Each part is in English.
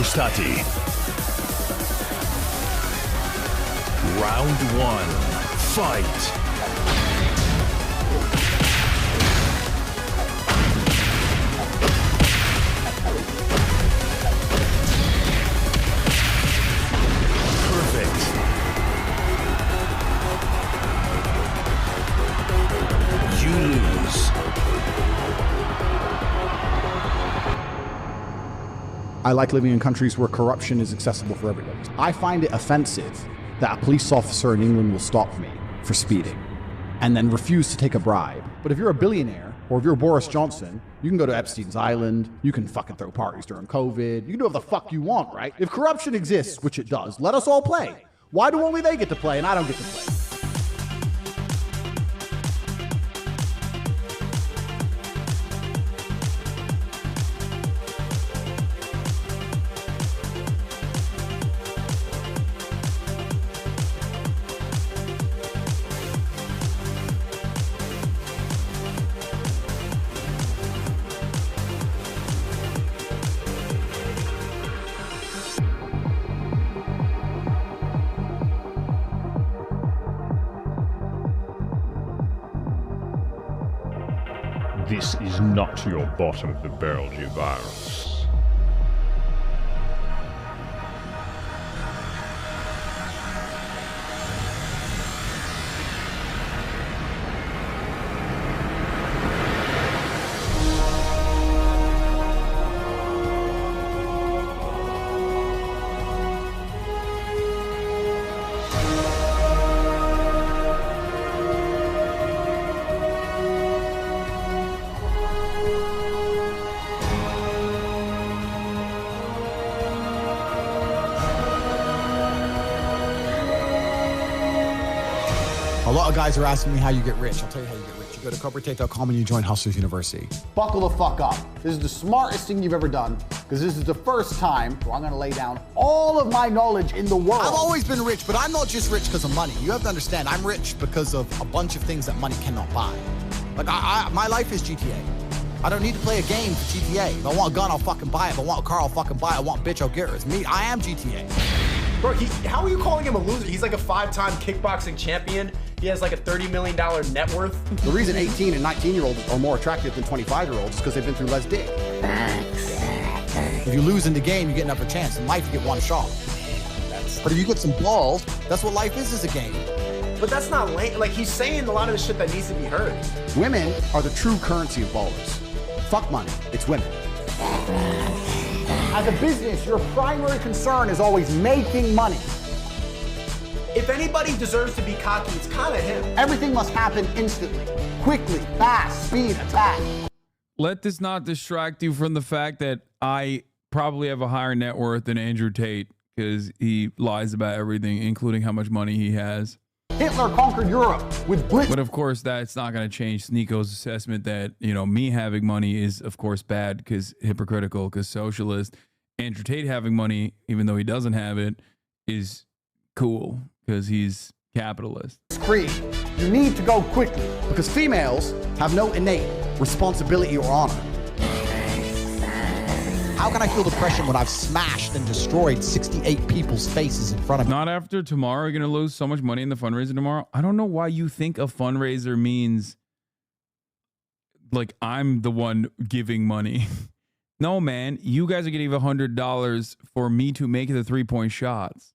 host Tate. Round 1, fight. I like living in countries where corruption is accessible for everybody. I find it offensive that a police officer in England will stop me for speeding and then refuse to take a bribe. But if you're a billionaire or if you're Boris Johnson, you can go to Epstein's Island, you can fucking throw parties during COVID, you can do whatever the fuck you want, right? If corruption exists, which it does, let us all play. Why do only they get to play and I don't get to play? This is not your bottom of the barrel G virus. A lot of guys are asking me how you get rich. I'll tell you how you get rich. You go to commentator.com and you join Hustlers University. Buckle the fuck up. This is the smartest thing you've ever done because this is the first time where I'm gonna lay down all of my knowledge in the world. I've always been rich, but I'm not just rich because of money. You have to understand, I'm rich because of a bunch of things that money cannot buy. Like, my life is GTA. I don't need to play a game for GTA. If I want a gun, I'll fucking buy it. If I want a car, I'll fucking buy it. I want a bitch, I'll get her. It's me. I am GTA. Bro, how are you calling him a loser? He's like a 5-time kickboxing champion. He has like a $30 million net worth. The reason 18 and 19-year-olds are more attractive than 25-year-olds is because they've been through less dick. If you lose in the game, you get another chance. In life, you get one shot. But if you get some balls, that's what life is a game. But that's not lame. Like, he's saying a lot of the shit that needs to be heard. Women are the true currency of ballers. Fuck money, it's women. As a business, your primary concern is always making money. If anybody deserves to be cocky, it's kind of him. Everything must happen instantly, quickly, fast, speed, attack. Let this not distract you from the fact that I probably have a higher net worth than Andrew Tate because he lies about everything, including how much money he has. Hitler conquered Europe with blitz. But of course, that's not going to change Sneeko's assessment that, you know, me having money is, of course, bad because hypocritical, because socialist. Andrew Tate having money, even though he doesn't have it, is cool because he's capitalist. Creed, you need to go quickly because females have no innate responsibility or honor. How can I feel depression when I've smashed and destroyed 68 people's faces in front of me? Not after tomorrow, you're going to lose so much money in the fundraiser tomorrow. I don't know why you think a fundraiser means like I'm the one giving money. No, man, you guys are getting $100 for me to make the 3-point shots.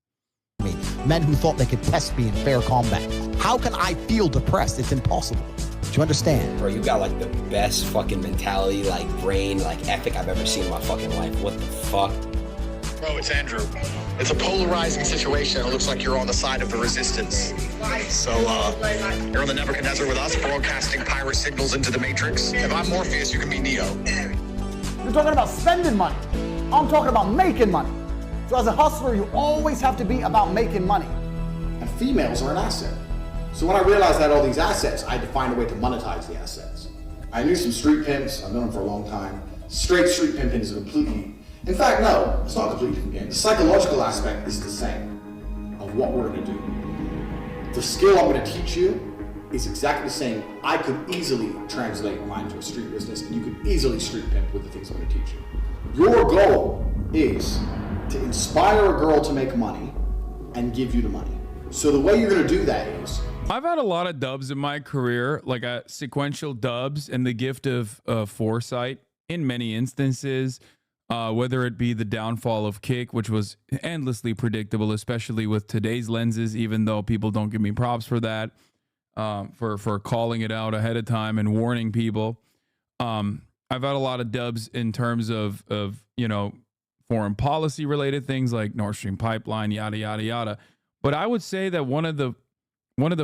Men who thought they could test me in fair combat. How can I feel depressed? It's impossible. Do you understand? Bro, you got like the best fucking mentality, like brain, like ethic I've ever seen in my fucking life. What the fuck? Bro, it's Andrew. It's a polarizing situation. It looks like you're on the side of the resistance. So, you're on the Nebuchadnezzar with us, broadcasting pirate signals into the Matrix. If I'm Morpheus, you can be Neo. You're talking about spending money. I'm talking about making money. So as a hustler, you always have to be about making money. And females are an asset. So when I realized I had all these assets, I had to find a way to monetize the assets. I knew some street pimps. I've known them for a long time. Straight street pimping is a completely, in fact, no, it's not a completely different game. The psychological aspect is the same of what we're gonna do. The skill I'm gonna teach you is exactly the same. I could easily translate mine to a street business, and you could easily street pimp with the things I'm gonna teach you. Your goal is to inspire a girl to make money and give you the money. So the way you're going to do that is... I've had a lot of dubs in my career, like sequential dubs and the gift of foresight in many instances, whether it be the downfall of Kick, which was endlessly predictable, especially with today's lenses, even though people don't give me props for that, for calling it out ahead of time and warning people. I've had a lot of dubs in terms of you know, foreign policy related things like Nord Stream pipeline, yada, yada, yada. But I would say that one of the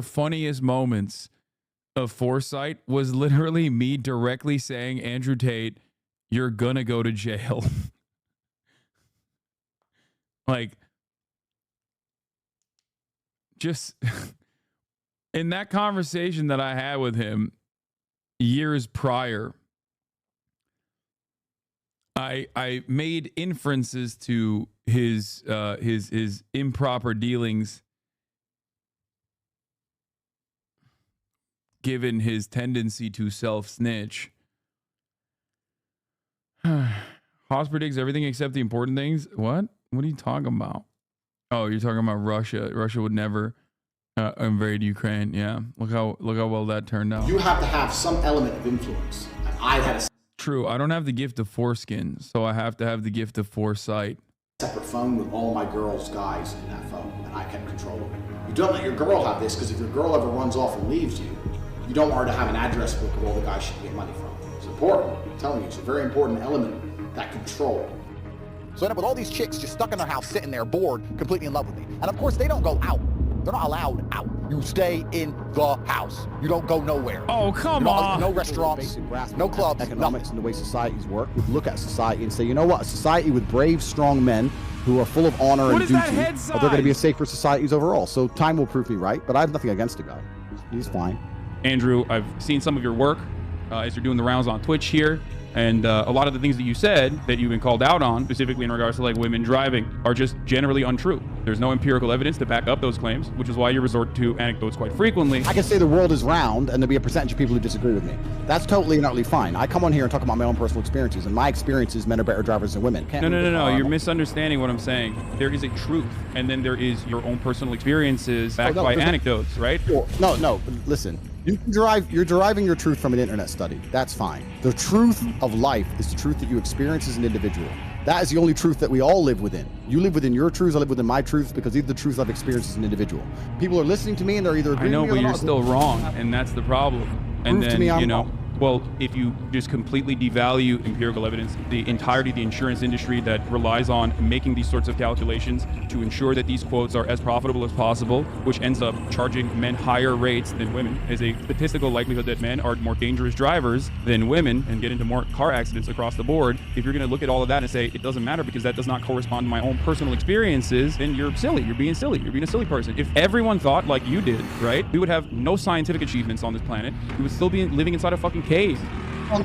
funniest moments of foresight was literally me directly saying, Andrew Tate, you're gonna go to jail. Like, just in that conversation that I had with him years prior, I made inferences to his improper dealings, given his tendency to self-snitch. Haas predicts everything except the important things. What are you talking about? Oh, you're talking about Russia. Russia would never invade Ukraine. Yeah, look how well that turned out. You have to have some element of influence. And I had a True. I don't have the gift of foreskin, so I have to have the gift of foresight. separate phone with all my girls' guys in that phone, and I kept control of it. You don't let your girl have this, because if your girl ever runs off and leaves you, you don't want her to have an address book of all the guys she can get money from. It's important. I'm telling you, it's a very important element, that control. So I end up with all these chicks just stuck in their house, sitting there, bored, completely in love with me. And of course, they don't go out. They're not allowed out. You stay in the house. You don't go nowhere. Oh, come on. No restaurants, no clubs, economics, nothing. and the way societies work. We look at society and say, you know what? A society with brave, strong men who are full of honor and duty, they're going to be a safer societies overall. So time will prove me right, but I have nothing against the guy. He's fine. Andrew, I've seen some of your work as you're doing the rounds on Twitch here. And a lot of the things that you said that you've been called out on, specifically in regards to like women driving, are just generally untrue. There's no empirical evidence to back up those claims, which is why you resort to anecdotes quite frequently. I can say the world is round and there'll be a percentage of people who disagree with me. That's totally and utterly fine. I come on here and talk about my own personal experiences, and my experiences, men are better drivers than women. No. You're misunderstanding what I'm saying. There is a truth, and then there is your own personal experiences backed by anecdotes, right? No, listen. You're deriving your truth from an internet study. That's fine. The truth of life is the truth that you experience as an individual. That is the only truth that we all live within. You live within your truths, I live within my truths, because these are the truths I've experienced as an individual. People are listening to me and they're either agreeing with me or but not. you're still wrong, and that's the problem. And Prove then, to me I'm you know, wrong. well, if you just completely devalue empirical evidence, the entirety of the insurance industry that relies on making these sorts of calculations to ensure that these quotes are as profitable as possible, which ends up charging men higher rates than women, is a statistical likelihood that men are more dangerous drivers than women and get into more car accidents across the board. If you're going to look at all of that and say it doesn't matter because that does not correspond to my own personal experiences, then you're silly. You're being silly. You're being a silly person. If everyone thought like you did, right, we would have no scientific achievements on this planet. We would still be living inside a fucking cave.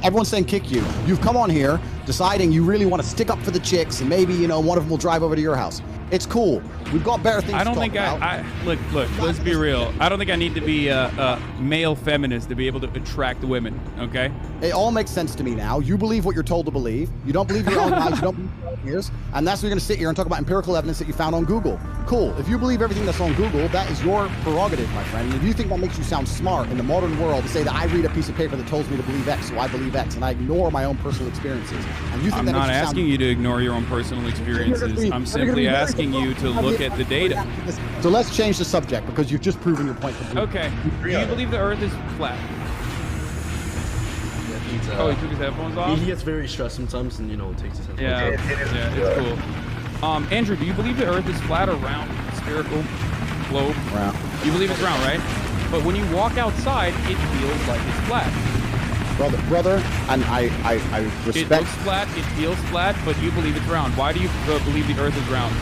Everyone's saying kick you. You've come on here deciding you really want to stick up for the chicks, and maybe, you know, one of them will drive over to your house. It's cool. We've got better things to talk about. Look, let's be real. I don't think I need to be a male feminist to be able to attract women, okay? It all makes sense to me now. You believe what you're told to believe. You don't believe your own eyes. You don't believe your own ears. And that's why you're going to sit here and talk about empirical evidence that you found on Google. Cool. If you believe everything that's on Google, that is your prerogative, my friend. And if you think that makes you sound smart in the modern world to say that I read a piece of paper that tells me to believe X, so I believe X, and I ignore my own personal experiences. And you think I'm not asking you to ignore your own personal experiences. I'm simply asking you to look at the data. So let's change the subject, because you've just proven your point. Okay. Do you believe the Earth is flat? Oh, he took his headphones off? He gets very stressed sometimes, and, you know, takes his headphones off. Yeah, it's cool. Andrew, do you believe the Earth is flat or round? Spherical? Globe? Round. You believe it's round, right? But when you walk outside, it feels like it's flat. Brother, and I respect... It looks flat, it feels flat, but you believe it's round. Why do you believe the Earth is round?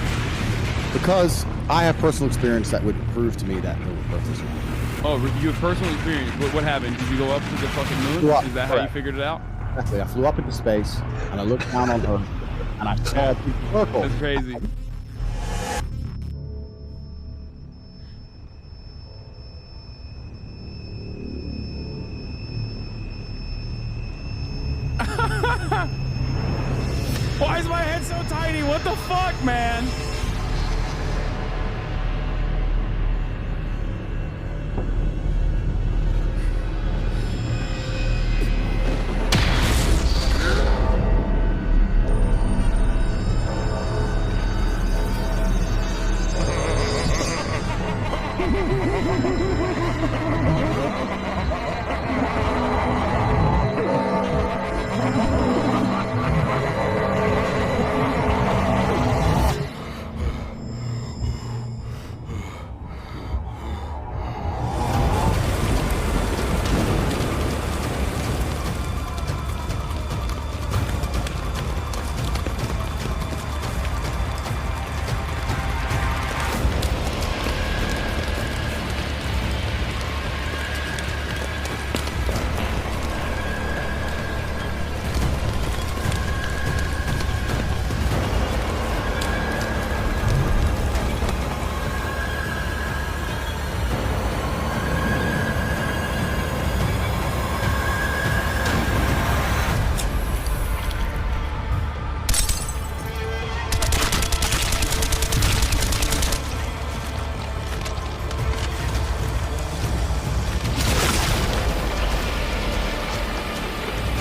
Because I have personal experience that would prove to me that the Earth is round. Oh, you have personal experience. What happened? Did you go up to the fucking moon? Is that how you figured it out? Exactly. I flew up into space, and I looked down on Earth, and I saw a big circle. That's crazy. Why is my head so tiny? What the fuck, man.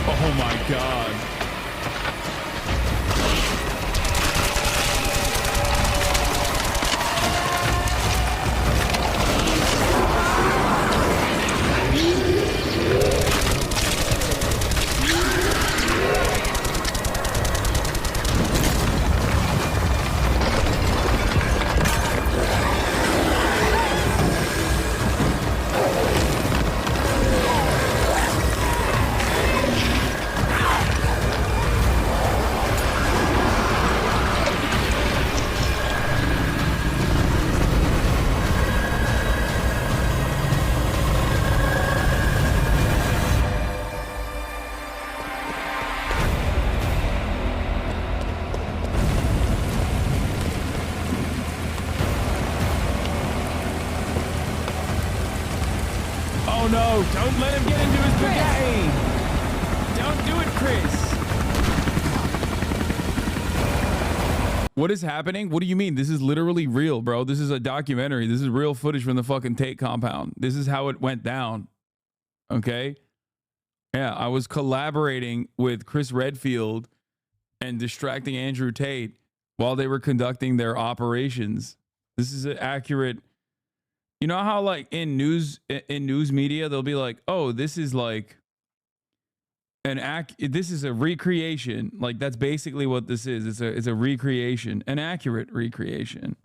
Oh my God. Oh no, don't let him get into his Bugatti. Don't do it, Chris. What is happening? What do you mean? This is literally real, bro. This is a documentary. This is real footage from the fucking Tate compound. This is how it went down. Okay? Yeah, I was collaborating with Chris Redfield and distracting Andrew Tate while they were conducting their operations. This is an accurate. You know how like in news media they'll be like, "Oh, this is like this is a recreation." Like that's basically what this is. It's a recreation, an accurate recreation.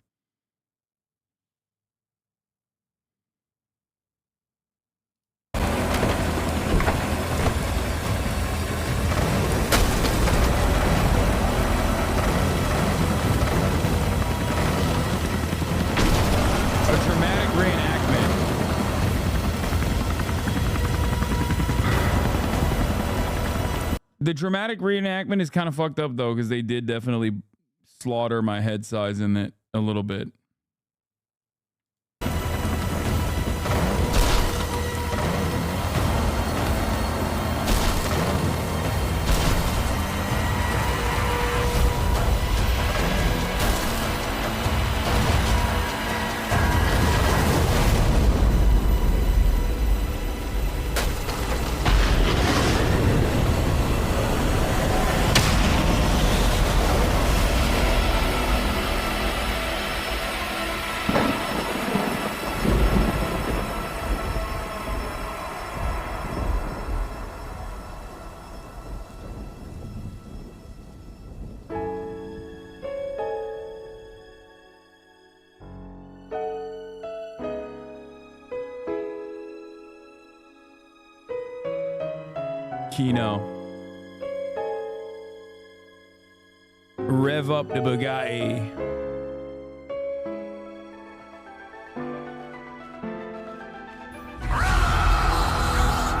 The dramatic reenactment is kind of fucked up though, because they did definitely slaughter my head size in it a little bit. Kino. Rev up the Bugatti.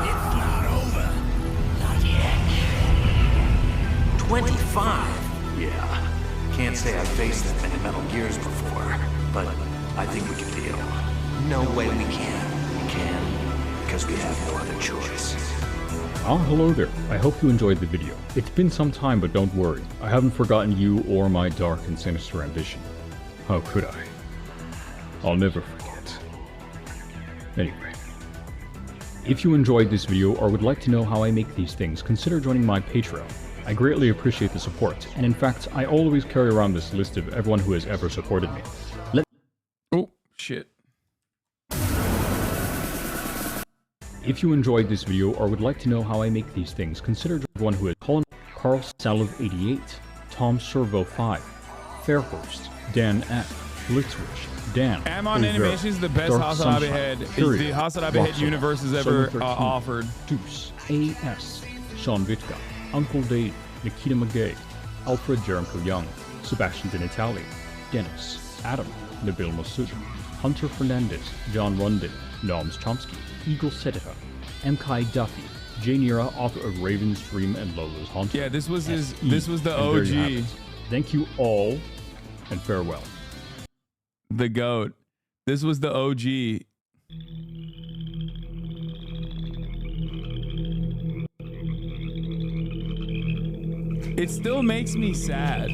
It's not over. Not yet. 25? Yeah. Can't say I've faced that many Metal Gears before, but I think we can deal. No way we can. We can, because we have no other choice. Hello there. I hope you enjoyed the video. It's been some time, but don't worry. I haven't forgotten you or my dark and sinister ambition. How could I? I'll never forget. Anyway. If you enjoyed this video or would like to know how I make these things, consider joining my Patreon. I greatly appreciate the support, and in fact, I always carry around this list of everyone who has ever supported me. Oh, shit. If you enjoyed this video or would like to know how I make these things, consider joining everyone who has Colin, Carl Salov 88, Tom Servo 5, Fairhurst, Dan F, Blitzwich, Dan, Aamon Animation is the best Hasanabi head. It's the Hasanabi head universe has ever offered. Deuce, AS, Sean Vitka, Uncle Dave, Nikita McGay, Alfred Jericho Young, Sebastian Di Natale, Dennis, Adam, Nabil Masud, Hunter Fernandez, John Rundin, Noms Chomsky, Eagle Sedita, MKai Duffy, Jay Nira, author of Raven's Dream and Lola's Haunting. Yeah, this was his. This was the OG. Thank you all, and farewell. The GOAT. This was the OG. It still makes me sad.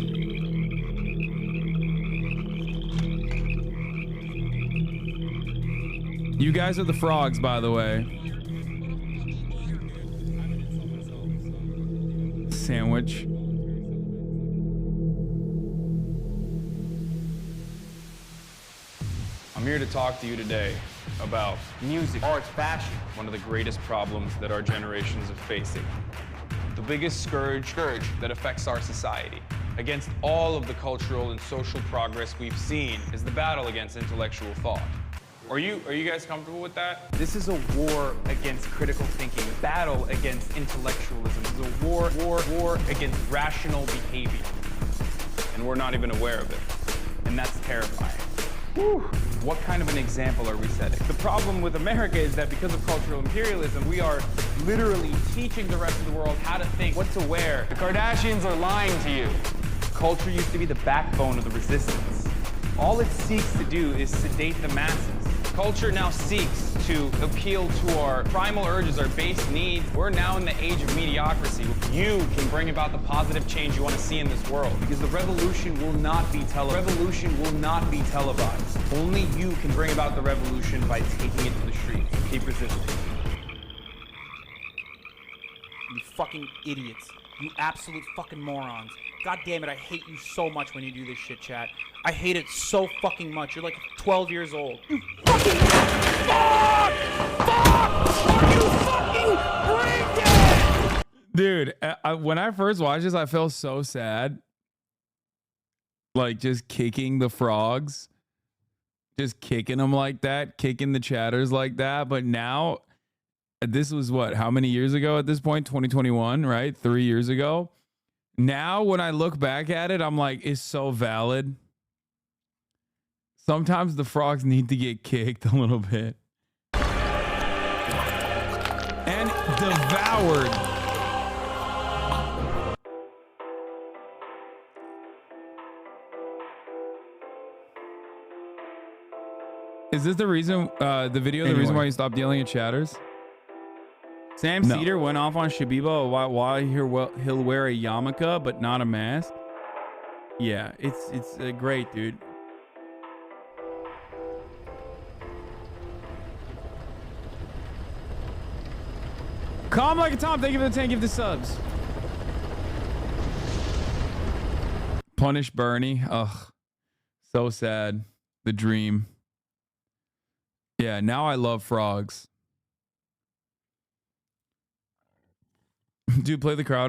You guys are the frogs, by the way. Sandwich. I'm here to talk to you today about music, art, fashion, one of the greatest problems that our generations are facing. The biggest scourge that affects our society. Against all of the cultural and social progress we've seen is the battle against intellectual thought. Are you guys comfortable with that? This is a war against critical thinking, a battle against intellectualism. It's a war against rational behavior. And we're not even aware of it. And that's terrifying. Whew. What kind of an example are we setting? The problem with America is that because of cultural imperialism, we are literally teaching the rest of the world how to think, what to wear. The Kardashians are lying to you. Culture used to be the backbone of the resistance. All it seeks to do is sedate the masses. Culture now seeks to appeal to our primal urges, our base needs. We're now in the age of mediocrity. You can bring about the positive change you want to see in this world, because the revolution will not be televised. Revolution will not be televised. Only you can bring about the revolution by taking it to the streets. Keep resisting. You fucking idiots. You absolute fucking morons. God damn it, I hate you so much when you do this shit, chat. I hate it so fucking much. You're like 12 years old. You fucking fuck! You fucking break it! Dude, when I first watched this, I felt so sad. Like, just kicking the frogs. Just kicking them like that. Kicking the chatters like that. But now, this was what? How many years ago at this point? 2021, right? 3 years ago. Now, when I look back at it, I'm like, it's so valid. Sometimes the frogs need to get kicked a little bit. And devoured. Is this the reason, the video, the reason why you stopped yelling at chatters? Sam Cedar went off on Shabiba why he'll wear a yarmulke but not a mask. Yeah, it's great, dude. Calm like a Tom, thank you for the 10 gifted subs. Punish Bernie. Ugh. So sad. The dream. Yeah, now I love frogs. Dude, play the crowd